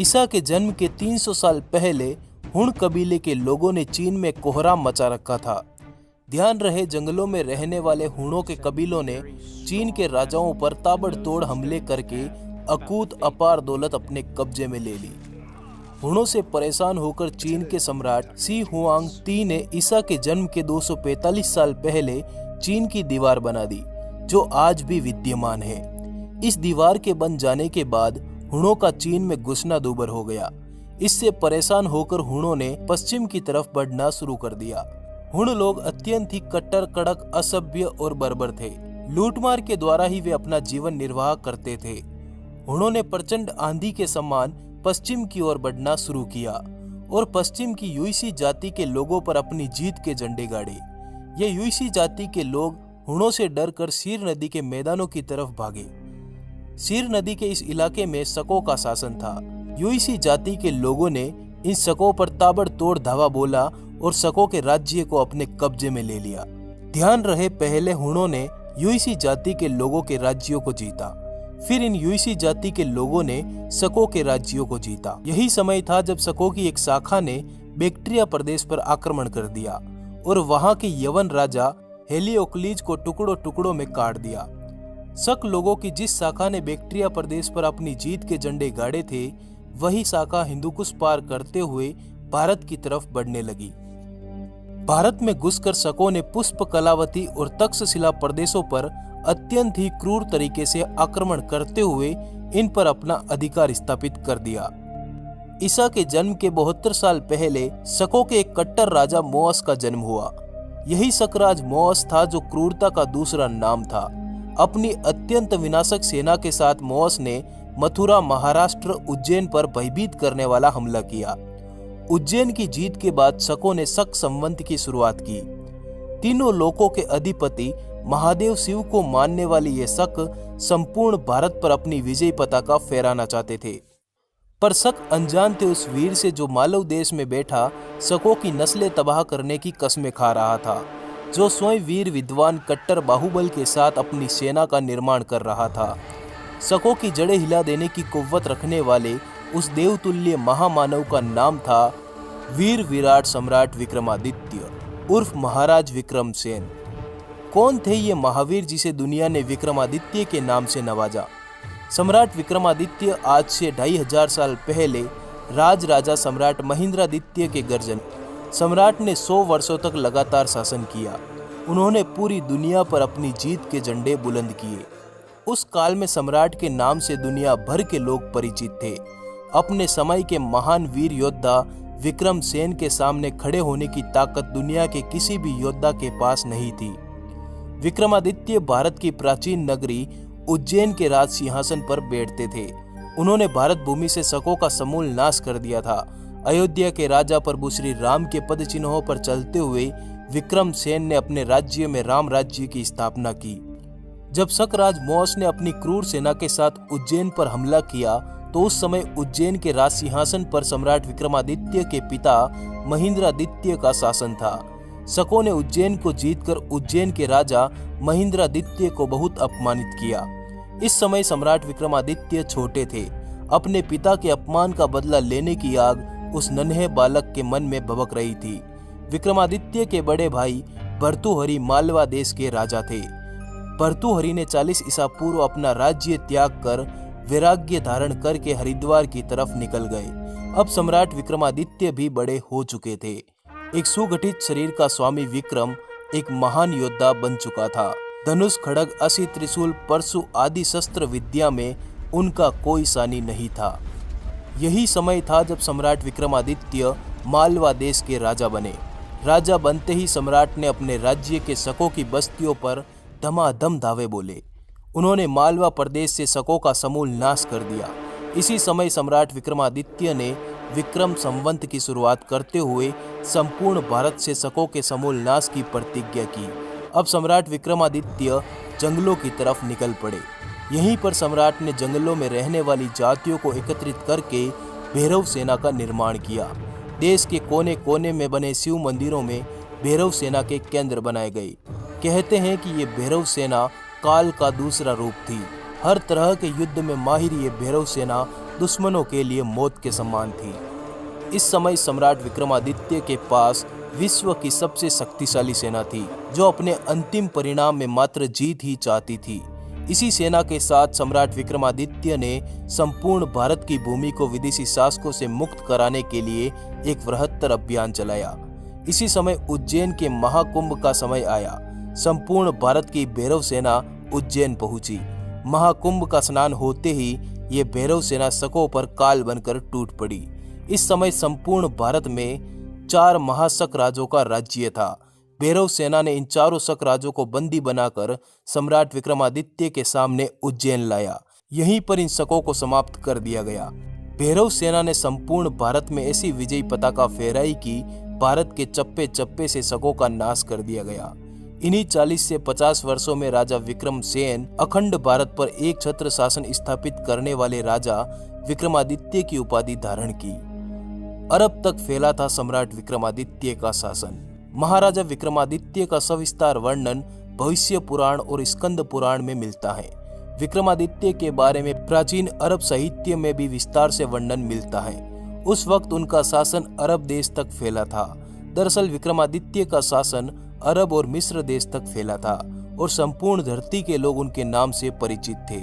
ईसा के जन्म के 300 साल पहले हुण कबीले के लोगों ने चीन में कोहराम मचा रखा था। ध्यान रहे, जंगलों में रहने वाले हुणों के कबीलों ने चीन के राजाओं पर ताबड़तोड़ हमले करके अकूत अपार दौलत अपने कब्जे में ले ली। हुणों से परेशान होकर चीन के सम्राट शी हुआंग ने ईसा के जन्म के 245 साल पहले चीन की दीवार बना दी, जो आज भी विद्यमान है। इस दीवार के बन जाने के बाद हुणों का चीन में घुसना दूभर हो गया। इससे परेशान होकर हुणों ने पश्चिम की तरफ बढ़ना शुरू कर दिया। हुण लोग अत्यंत ही कट्टर, कड़क, असभ्य और बर्बर थे। लूटमार के द्वारा ही वे अपना जीवन निर्वाह करते थे। हुणों ने प्रचंड आंधी के समान पश्चिम की ओर बढ़ना शुरू किया और पश्चिम की युइसी जाति के लोगों पर अपनी जीत के झंडे गाड़े। ये युइसी जाति के लोग हुणों से डरकर सीर नदी के मैदानों की तरफ भागे। सीर नदी के इस इलाके में शकों का शासन था। युइसी जाति के लोगों ने इन शकों पर ताबड़तोड़ धावा बोला और शकों के राज्य को अपने कब्जे में ले लिया। ध्यान रहे, पहले हुणों ने युइसी जाति के लोगों के राज्यों को जीता, फिर इन युइसी जाति के लोगों ने शकों के राज्यों को जीता। यही समय था जब शकों की एक शाखा ने बैक्ट्रिया प्रदेश पर आक्रमण कर दिया और वहां के यवन राजा हेलियोक्लीज को टुकड़ों टुकड़ों में काट दिया। शक लोगों की जिस शाखा ने बैक्ट्रिया प्रदेश पर अपनी जीत के झंडे गाड़े थे, वही शाखा हिंदुकुश पार करते हुए भारत की तरफ बढ़ने लगी। भारत में घुसकर शकों ने पुष्प कलावती और तक्षशिला प्रदेशों पर अत्यंत ही क्रूर तरीके से आक्रमण करते हुए इन पर अपना अधिकार स्थापित कर दिया। ईसा के जन्म के 72 साल पहले शकों के एक कट्टर राजा मोअस का जन्म हुआ। यही शकराज मोअस था, जो क्रूरता का दूसरा नाम था। अपनी अत्यंत विनाशक सेना के साथ मोअस ने मथुरा, महाराष्ट्र, उज्जैन पर भयभीत करने वाला हमला किया। उज्जैन की जीत के बाद शकों ने शक संवत की शुरुआत की। तीनों लोकों के अधिपति महादेव शिव को मानने वाले ये शक संपूर्ण भारत पर अपनी विजय पताका फहराना चाहते थे। पर शक अनजान थे उस वीर से जो मालव देश में बैठा शकों की नस्लें तबाह करने की कसमें खा रहा था, जो स्वयं वीर विद्वान कट्टर बाहुबल के साथ अपनी सेना का निर्माण कर रहा था। शकों की जड़ें हिला देने की कुव्वत रखने वाले उस देवतुल्य महामानव का नाम था वीर विराट सम्राट विक्रमादित्य उर्फ महाराज विक्रमसेन। कौन थे ये महावीर जिसे दुनिया ने विक्रमादित्य के नाम से नवाजा? सम्राट विक्रमादित्य आज से 2500 साल पहले राज राजा सम्राट महेंद्रादित्य के गर्जन। सम्राट ने 100 वर्षों तक लगातार शासन किया। उन्होंने पूरी दुनिया पर अपनी जीत के झंडे बुलंद किए। उस काल में सम्राट के नाम से दुनिया भर के लोग परिचित थे। अपने समय के महान वीर योद्धा विक्रमसेन के सामने खड़े होने की ताकत दुनिया के किसी भी योद्धा के पास नहीं थी। विक्रमादित्य भारत की प्राचीन नगरी उज्जैन के राज सिंहासन पर बैठते थे। उन्होंने भारत भूमि से शकों का समूल नाश कर दिया था। अयोध्या के राजा प्रभु श्री राम के पद चिन्हों पर चलते हुए विक्रमसेन ने अपने राज्य में राम राज्य की स्थापना की। जब शकराज मोअस ने अपनी क्रूर सेना के साथ उज्जैन पर हमला किया, तो उस समय उज्जैन के राज सिंहासन पर सम्राट विक्रमादित्य के पिता महेंद्रादित्य का शासन था। शकों ने उज्जैन को जीतकर उज्जैन के राजा महेंद्रादित्य को बहुत अपमानित किया। इस समय सम्राट विक्रमादित्य छोटे थे। अपने पिता के अपमान का बदला लेने की आग उस नन्हे बालक के मन में भभक रही थी। विक्रमादित्य के बड़े भाई भर्तृहरि मालवा देश के राजा थे। भर्तृहरि ने 40 ईसा पूर्व अपना राज्य त्याग कर वैराग्य धारण करके हरिद्वार की तरफ निकल गए। अब सम्राट विक्रमादित्य भी बड़े हो चुके थे। एक सुगठित शरीर का स्वामी विक्रम एक महान योद्धा बन चुका था। धनुष, खड्ग, असी, त्रिशूल, परशु आदि शस्त्र विद्या में उनका कोई सानी नहीं था। यही समय था जब सम्राट विक्रमादित्य मालवा देश के राजा बने। राजा बनते ही सम्राट ने अपने राज्य के शकों की बस्तियों पर धमाधम धावे बोले। उन्होंने मालवा प्रदेश से शकों का समूल नाश कर दिया। इसी समय सम्राट विक्रमादित्य ने विक्रम संवत की शुरुआत करते हुए संपूर्ण भारत से शकों के समूल नाश की प्रतिज्ञा की। अब सम्राट विक्रमादित्य जंगलों की तरफ निकल पड़े। यहीं पर सम्राट ने जंगलों में रहने वाली जातियों को एकत्रित करके भैरव सेना का निर्माण किया। देश के कोने कोने में बने शिव मंदिरों में भैरव सेना के केंद्र बनाए गए। कहते हैं कि ये भैरव सेना काल का दूसरा रूप थी। हर तरह के युद्ध में माहिर ये भैरव सेना दुश्मनों के लिए मौत के समान थी। इस समय सम्राट विक्रमादित्य के पास विश्व की सबसे शक्तिशाली सेना थी, जो अपने अंतिम परिणाम में मात्र जीत ही चाहती थी। इसी सेना के साथ सम्राट विक्रमादित्य ने संपूर्ण भारत की भूमि को विदेशी शासकों से मुक्त कराने के लिए एक बृहत्तर अभियान चलाया। इसी समय उज्जैन के महाकुंभ का समय आया। संपूर्ण भारत की भैरव सेना उज्जैन पहुंची। महाकुंभ का स्नान होते ही ये भैरव सेना शकों पर काल बनकर टूट पड़ी। इस समय संपूर्ण भारत में 4 महाशक राजों का राज्य था। भैरव सेना ने इन चारों शक राजों को बंदी बनाकर सम्राट विक्रमादित्य के सामने उज्जैन लाया। यहीं पर इन शकों को समाप्त कर दिया गया। भैरव सेना ने संपूर्ण भारत में ऐसी विजयी पताका फहराई कि भारत के चप्पे चप्पे से शकों का नाश कर दिया गया। इन्हीं 40 से 50 वर्षों में राजा विक्रमसेन अखंड भारत पर एक छत्र शासन स्थापित करने वाले राजा विक्रमादित्य की उपाधि धारण की। अरब तक फैला था सम्राट विक्रमादित्य का शासन। महाराजा विक्रमादित्य का सविस्तार वर्णन भविष्य पुराण और स्कंद पुराण में मिलता है। विक्रमादित्य के बारे में प्राचीन अरब साहित्य में भी विस्तार से वर्णन मिलता है। उस वक्त उनका शासन अरब देश तक फैला था। दरअसल विक्रमादित्य का शासन अरब और मिस्र देश तक फैला था और संपूर्ण धरती के लोग उनके नाम से परिचित थे।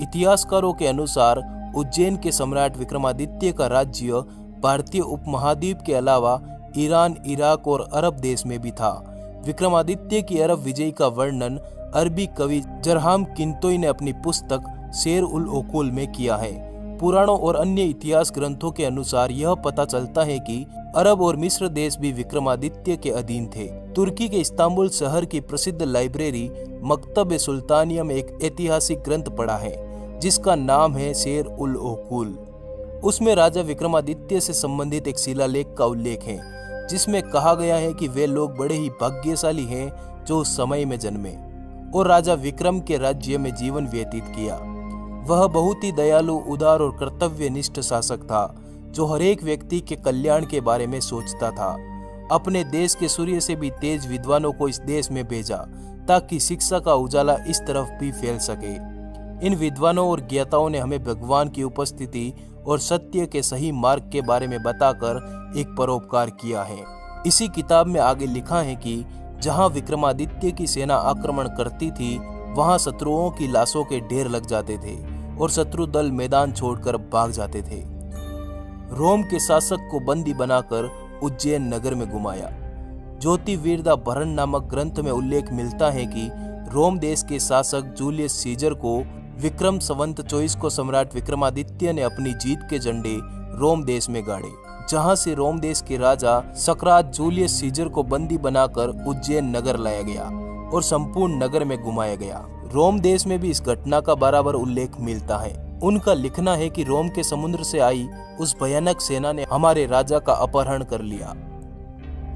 इतिहासकारों के अनुसार उज्जैन के सम्राट विक्रमादित्य का राज्य भारतीय उपमहाद्वीप के अलावा ईरान, इराक और अरब देश में भी था। विक्रमादित्य की अरब विजय का वर्णन अरबी कवि जरहाम किंतोई ने अपनी पुस्तक शेर उल ओकुल में किया है। पुराणों और अन्य इतिहास ग्रंथों के अनुसार यह पता चलता है कि अरब और मिस्र देश भी विक्रमादित्य के अधीन थे। तुर्की के इस्तांबुल शहर की प्रसिद्ध लाइब्रेरी मकतब-ए-सुल्तानिया में एक ऐतिहासिक ग्रंथ पढ़ा है, जिसका नाम है शेर उल ओकुल। उसमें राजा विक्रमादित्य से संबंधित एक शिलालेख का उल्लेख है, जिसमें कहा गया है कि वे लोग बड़े ही भाग्यशाली हैं जो उस समय में जन्मे और राजा विक्रम के राज्य में जीवन व्यतीत किया। वह बहुत ही दयालु, उदार और कर्तव्यनिष्ठ शासक था, जो हर एक व्यक्ति के कल्याण के बारे में सोचता था। अपने देश के सूर्य से भी तेज विद्वानों को इस देश में भेजा, ताकि शिक्षा का उजाला इस तरफ भी फैल सके। इन विद्वानों और ज्ञाताओं ने हमें भगवान की उपस्थिति और सत्य के सही मार्ग के बारे में बताकर एक परोपकार किया है। इसी किताब में आगे लिखा है कि जहां विक्रमादित्य की सेना आक्रमण करती थी, वहां शत्रुओं की लाशों के ढेर लग जाते थे और शत्रु दल मैदान छोड़कर भाग जाते थे। रोम के शासक को बंदी बनाकर उज्जैन नगर में घुमाया। ज्योतिर्विद्या भरण नामक ग्रंथ में उल्लेख मिलता है कि रोम देश के शासक जूलियस सीजर को विक्रम संवत 24 को सम्राट विक्रमादित्य ने अपनी जीत के झंडे रोम देश में गाड़े, जहां से रोम देश के राजा सक्रात जूलियस सीजर को बंदी बनाकर उज्जैन नगर लाया गया और संपूर्ण नगर में घुमाया गया। रोम देश में भी इस घटना का बराबर उल्लेख मिलता है। उनका लिखना है कि रोम के समुद्र से आई उस भयानक सेना ने हमारे राजा का अपहरण कर लिया।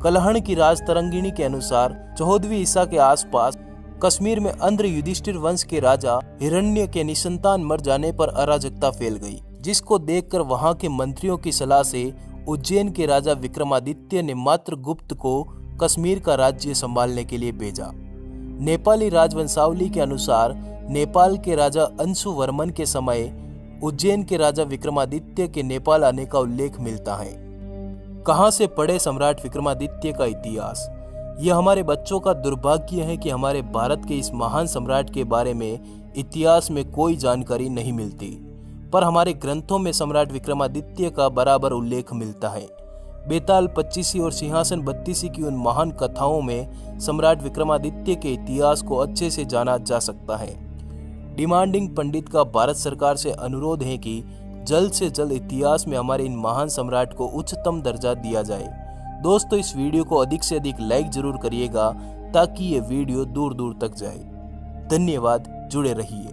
कलहण की राजतरंगिणी के अनुसार 14वीं ईसा के आसपास कश्मीर में अंध्र युधिष्ठिर वंश के राजा हिरण्य के निसंतान मर जाने पर अराजकता फैल गई, जिसको देखकर वहां के मंत्रियों की सलाह से उज्जैन के राजा विक्रमादित्य ने मात्र गुप्त को कश्मीर का राज्य संभालने के लिए भेजा। नेपाली राजवंशावली के अनुसार नेपाल के राजा अंशुवर्मन के समय उज्जैन के राजा विक्रमादित्य के नेपाल आने का उल्लेख मिलता है। कहां से पढ़े सम्राट विक्रमादित्य का इतिहास? यह हमारे बच्चों का दुर्भाग्य है कि हमारे भारत के इस महान सम्राट के बारे में इतिहास में कोई जानकारी नहीं मिलती, पर हमारे ग्रंथों में सम्राट विक्रमादित्य का बराबर उल्लेख मिलता है। बेताल 25 और सिंहासन 32 की उन महान कथाओं में सम्राट विक्रमादित्य के इतिहास को अच्छे से जाना जा सकता है। डिमांडिंग पंडित का भारत सरकार से अनुरोध है कि जल्द से जल्द इतिहास में हमारे इन महान सम्राट को उच्चतम दर्जा दिया जाए। दोस्तों, इस वीडियो को अधिक से अधिक लाइक जरूर करिएगा ताकि ये वीडियो दूर दूर तक जाए। धन्यवाद, जुड़े रहिए।